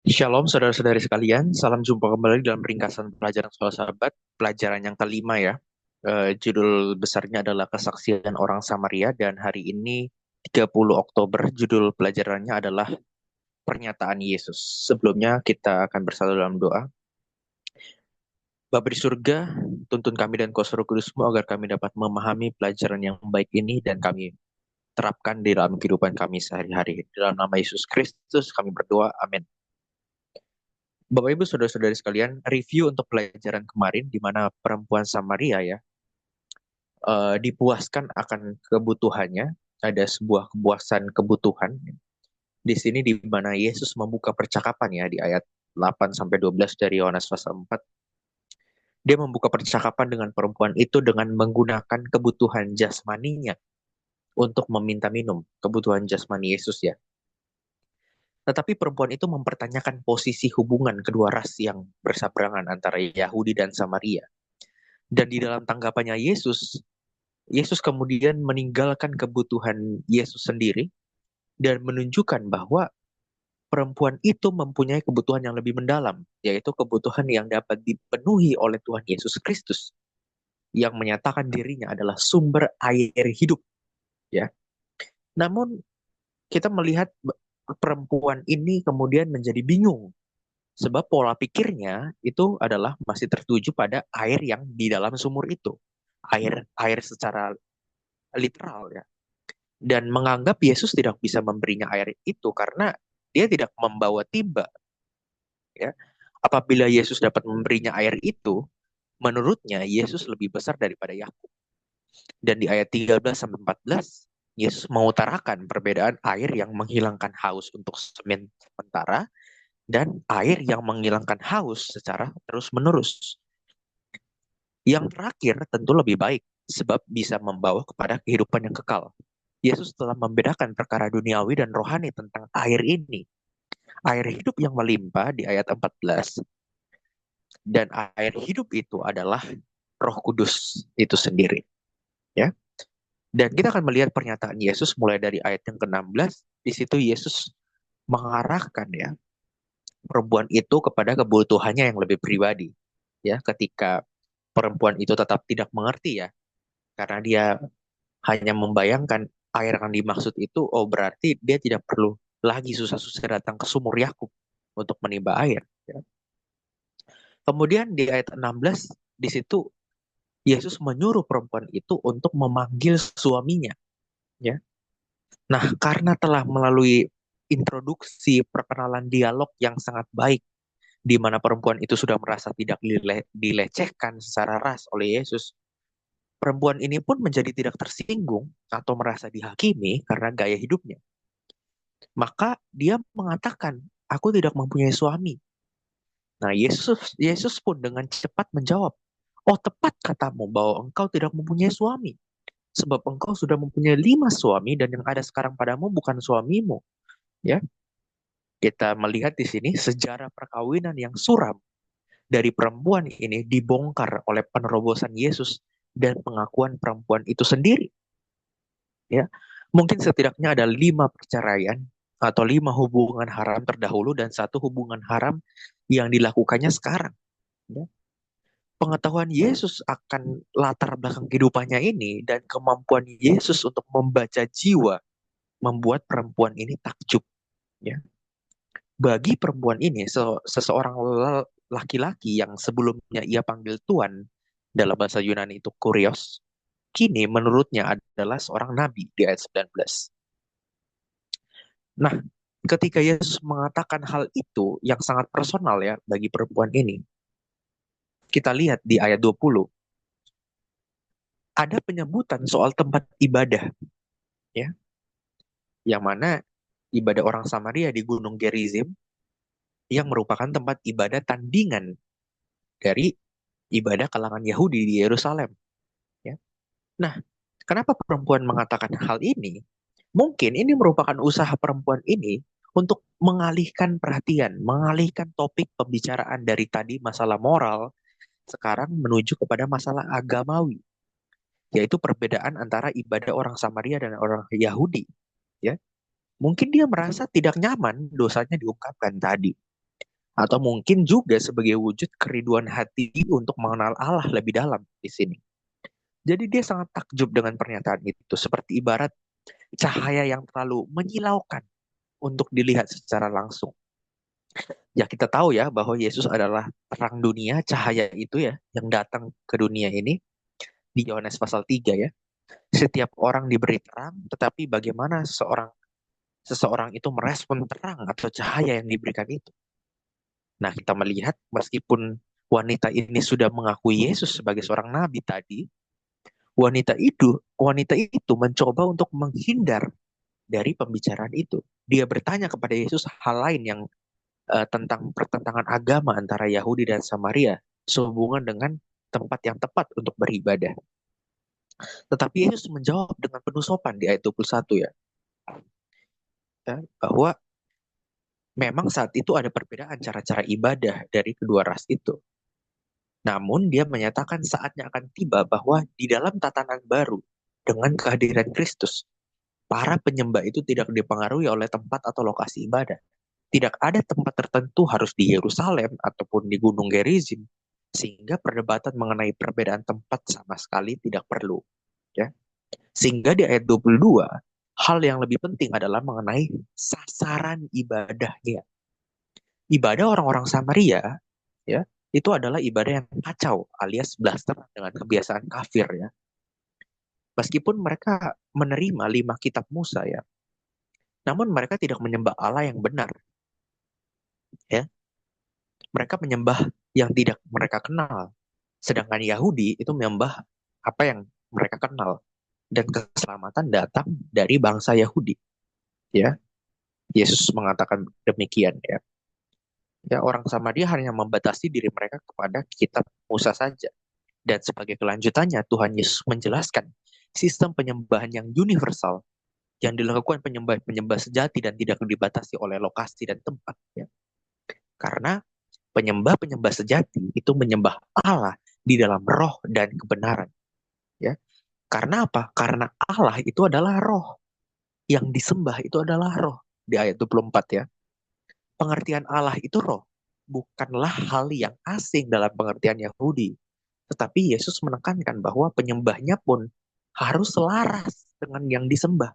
Shalom saudara-saudari sekalian, salam jumpa kembali dalam ringkasan pelajaran Sekolah Sahabat, pelajaran yang kelima ya. Judul besarnya adalah Kesaksian Orang Samaria dan hari ini 30 Oktober judul pelajarannya adalah Pernyataan Yesus. Sebelumnya kita akan bersatu dalam doa. Bapa di surga, tuntun kami dan Kuasa Roh Kudus-Mu agar kami dapat memahami pelajaran yang baik ini dan kami terapkan di dalam kehidupan kami sehari-hari. Dalam nama Yesus Kristus kami berdoa, amin. Bapak Ibu Saudara-saudari sekalian, review untuk pelajaran kemarin di mana perempuan Samaria ya dipuaskan akan kebutuhannya, ada sebuah kepuasan kebutuhan. Di sini di mana Yesus membuka percakapan ya di ayat 8 sampai 12 dari Yohanes pasal 4. Dia membuka percakapan dengan perempuan itu dengan menggunakan kebutuhan jasmaninya untuk meminta minum, kebutuhan jasmani Yesus ya. Tetapi perempuan itu mempertanyakan posisi hubungan kedua ras yang berseberangan antara Yahudi dan Samaria. Dan di dalam tanggapannya Yesus, Yesus kemudian meninggalkan kebutuhan Yesus sendiri dan menunjukkan bahwa perempuan itu mempunyai kebutuhan yang lebih mendalam, yaitu kebutuhan yang dapat dipenuhi oleh Tuhan Yesus Kristus yang menyatakan dirinya adalah sumber air hidup, ya. Namun kita melihat perempuan ini kemudian menjadi bingung sebab pola pikirnya itu adalah masih tertuju pada air yang di dalam sumur itu. Air secara literal ya, dan menganggap Yesus tidak bisa memberinya air itu karena dia tidak membawa timba ya. Apabila Yesus dapat memberinya air itu, menurutnya Yesus lebih besar daripada Yakub. Dan di ayat 13 sampai 14 Yesus mengutarakan perbedaan air yang menghilangkan haus untuk sementara dan air yang menghilangkan haus secara terus-menerus. Yang terakhir tentu lebih baik sebab bisa membawa kepada kehidupan yang kekal. Yesus telah membedakan perkara duniawi dan rohani tentang air ini. Air hidup yang melimpah di ayat 14. Dan air hidup itu adalah Roh Kudus itu sendiri. Ya. Dan kita akan melihat pernyataan Yesus mulai dari ayat yang ke-16. Di situ Yesus mengarahkan ya perempuan itu kepada kebutuhannya yang lebih pribadi. Ya, ketika perempuan itu tetap tidak mengerti ya, karena dia hanya membayangkan air yang dimaksud itu, oh berarti dia tidak perlu lagi susah-susah datang ke sumur Yakub untuk menimba air. Ya. Kemudian di ayat 16, di situ Yesus menyuruh perempuan itu untuk memanggil suaminya. Ya. Nah, karena telah melalui introduksi perkenalan dialog yang sangat baik, di mana perempuan itu sudah merasa tidak dilecehkan secara ras oleh Yesus, perempuan ini pun menjadi tidak tersinggung atau merasa dihakimi karena gaya hidupnya. Maka dia mengatakan, aku tidak mempunyai suami. Nah, Yesus pun dengan cepat menjawab, oh tepat katamu bahwa engkau tidak mempunyai suami. Sebab engkau sudah mempunyai 5 suami dan yang ada sekarang padamu bukan suamimu. Ya, kita melihat di sini sejarah perkawinan yang suram dari perempuan ini dibongkar oleh penerobosan Yesus dan pengakuan perempuan itu sendiri. Ya, mungkin setidaknya ada 5 perceraian atau 5 hubungan haram terdahulu dan 1 hubungan haram yang dilakukannya sekarang. Ya. Pengetahuan Yesus akan latar belakang kehidupannya ini dan kemampuan Yesus untuk membaca jiwa membuat perempuan ini takjub. Ya. Bagi perempuan ini, seseorang laki-laki yang sebelumnya ia panggil Tuan, dalam bahasa Yunani itu kurios, kini menurutnya adalah seorang nabi di ayat 19. Nah, ketika Yesus mengatakan hal itu yang sangat personal ya bagi perempuan ini, kita lihat di ayat 20, ada penyebutan soal tempat ibadah, ya, yang mana ibadah orang Samaria di Gunung Gerizim yang merupakan tempat ibadah tandingan dari ibadah kalangan Yahudi di Yerusalem. Ya. Nah, kenapa perempuan mengatakan hal ini? Mungkin ini merupakan usaha perempuan ini untuk mengalihkan perhatian, mengalihkan topik pembicaraan dari tadi masalah moral, sekarang menuju kepada masalah agamawi, yaitu perbedaan antara ibadah orang Samaria dan orang Yahudi. Ya, mungkin dia merasa tidak nyaman dosanya diungkapkan tadi. Atau mungkin juga sebagai wujud kerinduan hati untuk mengenal Allah lebih dalam di sini. Jadi dia sangat takjub dengan pernyataan itu, seperti ibarat cahaya yang terlalu menyilaukan untuk dilihat secara langsung. Ya kita tahu ya bahwa Yesus adalah terang dunia, cahaya itu ya yang datang ke dunia ini di Yohanes pasal 3 ya. Setiap orang diberi terang, tetapi bagaimana seseorang itu merespon terang atau cahaya yang diberikan itu. Nah, kita melihat meskipun wanita ini sudah mengakui Yesus sebagai seorang nabi tadi, wanita itu mencoba untuk menghindar dari pembicaraan itu. Dia bertanya kepada Yesus hal lain yang tentang pertentangan agama antara Yahudi dan Samaria sehubungan dengan tempat yang tepat untuk beribadah. Tetapi Yesus menjawab dengan penuh sopan di ayat 21 ya, bahwa memang saat itu ada perbedaan cara-cara ibadah dari kedua ras itu. Namun dia menyatakan saatnya akan tiba bahwa di dalam tatanan baru dengan kehadiran Kristus, para penyembah itu tidak dipengaruhi oleh tempat atau lokasi ibadah. Tidak ada tempat tertentu harus di Yerusalem ataupun di Gunung Gerizim, sehingga perdebatan mengenai perbedaan tempat sama sekali tidak perlu. Ya. Sehingga di ayat 22, hal yang lebih penting adalah mengenai sasaran ibadahnya. Ibadah orang-orang Samaria ya itu adalah ibadah yang kacau alias blaster dengan kebiasaan kafir ya. Meskipun mereka menerima 5 kitab Musa ya, namun mereka tidak menyembah Allah yang benar ya. Mereka menyembah yang tidak mereka kenal. Sedangkan Yahudi itu menyembah apa yang mereka kenal, dan keselamatan datang dari bangsa Yahudi ya. Yesus mengatakan demikian ya. Ya, orang Samaria hanya membatasi diri mereka kepada kitab Musa saja. Dan sebagai kelanjutannya, Tuhan Yesus menjelaskan sistem penyembahan yang universal yang dilakukan penyembah-penyembah sejati dan tidak dibatasi oleh lokasi dan tempat. Ya. Karena penyembah-penyembah sejati itu menyembah Allah di dalam roh dan kebenaran. Ya. Karena apa? Karena Allah itu adalah roh. Yang disembah itu adalah roh. Di ayat 24 ya. Pengertian Allah itu roh. Bukanlah hal yang asing dalam pengertian Yahudi. Tetapi Yesus menekankan bahwa penyembahnya pun harus selaras dengan yang disembah.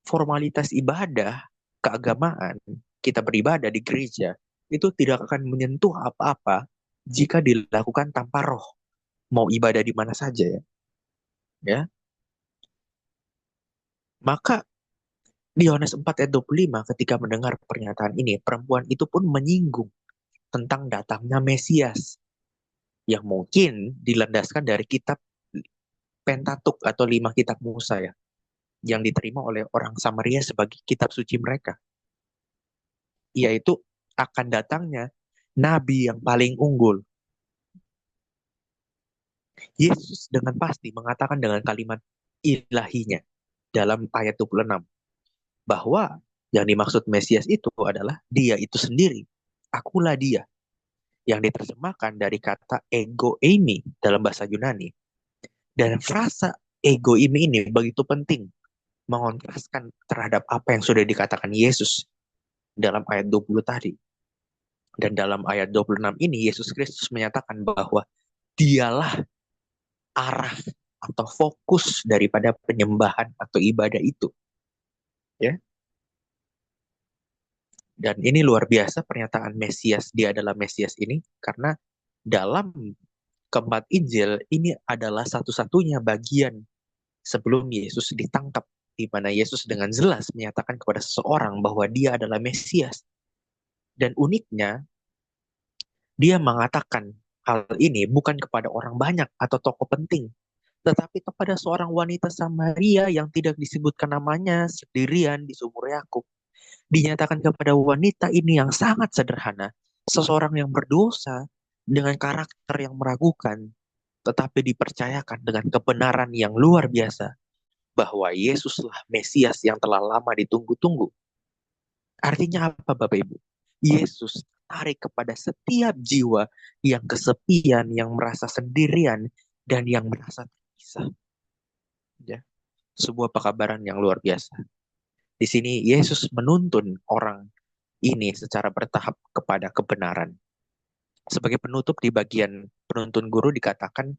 Formalitas ibadah, keagamaan, kita beribadah di gereja, itu tidak akan menyentuh apa-apa jika dilakukan tanpa roh. Mau ibadah di mana saja ya. Ya. Maka di Yohanes 4 ayat 25 ketika mendengar pernyataan ini, perempuan itu pun menyinggung tentang datangnya Mesias yang mungkin dilandaskan dari kitab Pentatuk atau 5 kitab Musa ya, yang diterima oleh orang Samaria sebagai kitab suci mereka, yaitu akan datangnya nabi yang paling unggul. Yesus dengan pasti mengatakan dengan kalimat ilahinya dalam ayat 26 bahwa yang dimaksud Mesias itu adalah dia itu sendiri. Akulah dia, yang diterjemahkan dari kata ego eimi dalam bahasa Yunani. Dan frasa ego eimi ini begitu penting mengontraskan terhadap apa yang sudah dikatakan Yesus dalam ayat 20 tadi. Dan dalam ayat 26 ini Yesus Kristus menyatakan bahwa dialah arah atau fokus daripada penyembahan atau ibadah itu. Ya. Dan ini luar biasa pernyataan Mesias, dia adalah Mesias ini, karena dalam keempat Injil ini adalah satu-satunya bagian sebelum Yesus ditangkap, di mana Yesus dengan jelas menyatakan kepada seseorang bahwa dia adalah Mesias. Dan uniknya, dia mengatakan hal ini bukan kepada orang banyak atau tokoh penting, tetapi kepada seorang wanita Samaria yang tidak disebutkan namanya, sendirian di sumur Yakub. Dinyatakan kepada wanita ini yang sangat sederhana, seseorang yang berdosa dengan karakter yang meragukan, tetapi dipercayakan dengan kebenaran yang luar biasa bahwa Yesuslah Mesias yang telah lama ditunggu-tunggu. Artinya apa Bapak Ibu? Yesus tarik kepada setiap jiwa yang kesepian, yang merasa sendirian, dan yang merasa terpisah. Ya, sebuah pekabaran yang luar biasa. Di sini Yesus menuntun orang ini secara bertahap kepada kebenaran. Sebagai penutup di bagian penuntun guru dikatakan,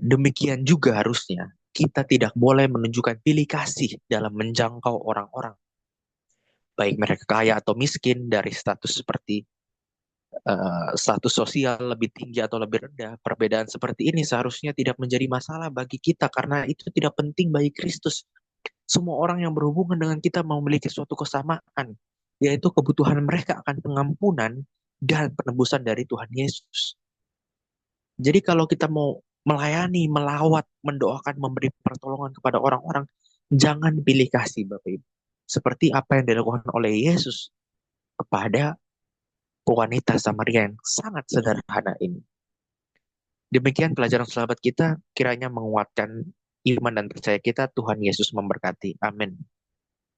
demikian juga harusnya kita tidak boleh menunjukkan pilih kasih dalam menjangkau orang-orang, baik mereka kaya atau miskin, dari status seperti status sosial lebih tinggi atau lebih rendah. Perbedaan seperti ini seharusnya tidak menjadi masalah bagi kita karena itu tidak penting bagi Kristus. Semua orang yang berhubungan dengan kita memiliki suatu kesamaan, yaitu kebutuhan mereka akan pengampunan dan penebusan dari Tuhan Yesus. Jadi kalau kita mau melayani, melawat, mendoakan, memberi pertolongan kepada orang-orang, jangan pilih kasih Bapak Ibu. Seperti apa yang dilakukan oleh Yesus kepada wanita Samaria yang sangat sederhana ini. Demikian pelajaran sahabat kita, kiranya menguatkan iman dan percaya kita. Tuhan Yesus memberkati. Amin.